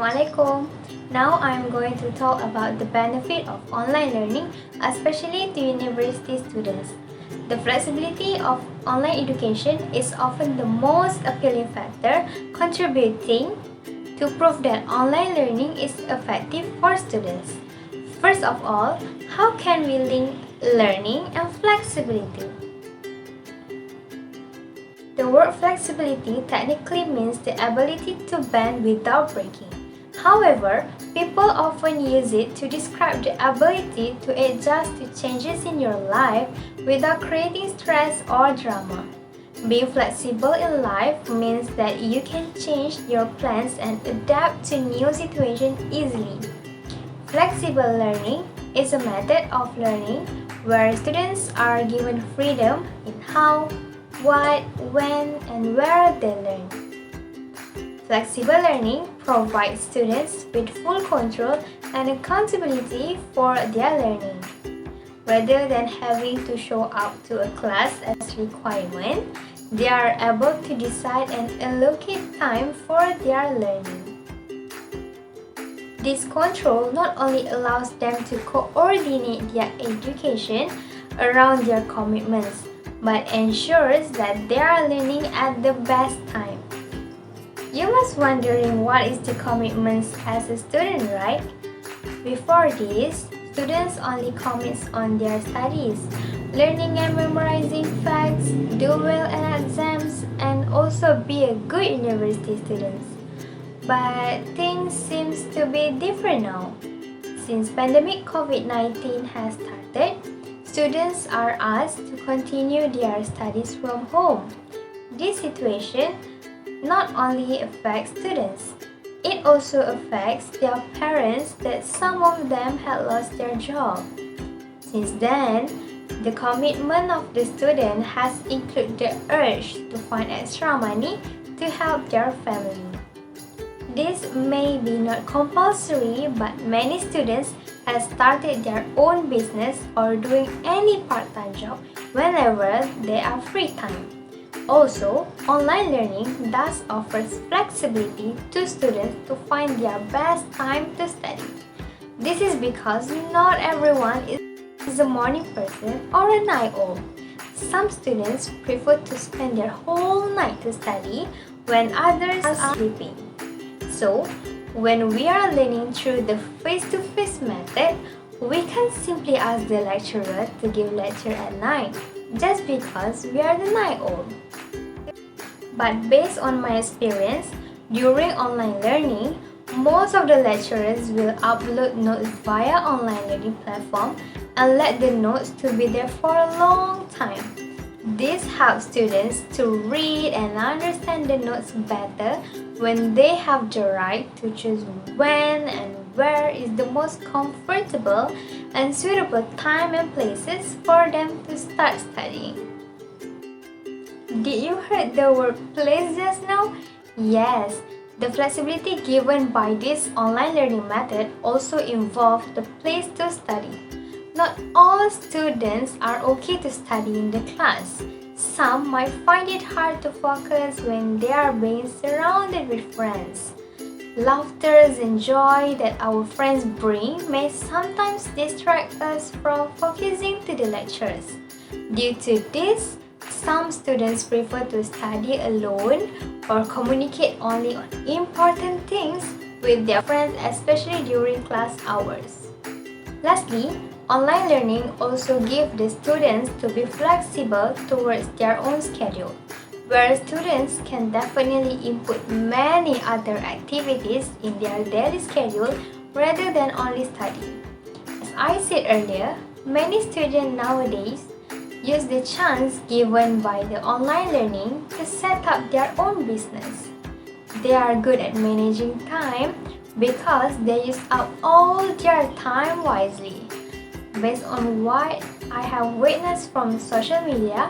Assalamualaikum. Now I'm going to talk about the benefit of online learning, especially to university students. The flexibility of online education is often the most appealing factor contributing to prove that online learning is effective for students. First of all, how can we link learning and flexibility? The word flexibility technically means the ability to bend without breaking. However, people often use it to describe the ability to adjust to changes in your life without creating stress or drama. Being flexible in life means that you can change your plans and adapt to new situations easily. Flexible learning is a method of learning where students are given freedom in how, what, when, and where they learn. Flexible learning provides students with full control and accountability for their learning. Rather than having to show up to a class as requirement, they are able to decide and allocate time for their learning. This control not only allows them to coordinate their education around their commitments, but ensures that they are learning at the best time. You must wondering what is the commitments as a student, right? Before this, students only commit on their studies, learning and memorizing facts, do well in exams, and also be a good university student. But things seems to be different now. Since pandemic COVID-19 has started, students are asked to continue their studies from home. This situation not only affects students, it also affects their parents that some of them had lost their job. Since then, the commitment of the student has included the urge to find extra money to help their family. This may be not compulsory, but many students have started their own business or doing any part-time job whenever they are free time. Also, online learning thus offers flexibility to students to find their best time to study. This is because not everyone is a morning person or a night owl. Some students prefer to spend their whole night to study when others are sleeping. So, when we are learning through the face-to-face method, we can simply ask the lecturer to give lecture at night, just because we are the night owl. But based on my experience, during online learning, most of the lecturers will upload notes via online learning platform and let the notes to be there for a long time. This helps students to read and understand the notes better when they have the right to choose when and where is the most comfortable and suitable time and places for them to start studying. Did you hear the word place just now? Yes, the flexibility given by this online learning method also involves the place to study. Not all students are okay to study in the class. Some might find it hard to focus when they are being surrounded with friends. Laughter and joy that our friends bring may sometimes distract us from focusing to the lectures. Due to this, some students prefer to study alone or communicate only on important things with their friends, especially during class hours. Lastly, online learning also gives the students to be flexible towards their own schedule, where students can definitely input many other activities in their daily schedule rather than only study. As I said earlier, many students nowadays use the chance given by the online learning to set up their own business. They are good at managing time because they use up all their time wisely. Based on what I have witnessed from social media,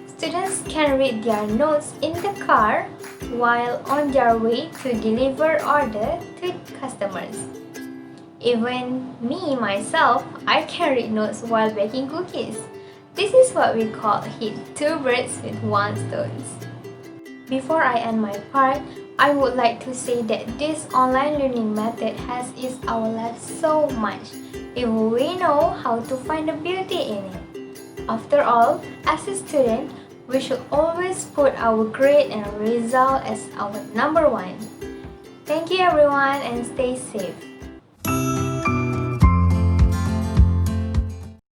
students can read their notes in the car while on their way to deliver order to customers. Even me, myself, I can read notes while baking cookies. This is what we call hit two birds with one stone. Before I end my part, I would like to say that this online learning method has eased our lives so much if we know how to find the beauty in it. After all, as a student, we should always put our grade and result as our number one. Thank you everyone and stay safe.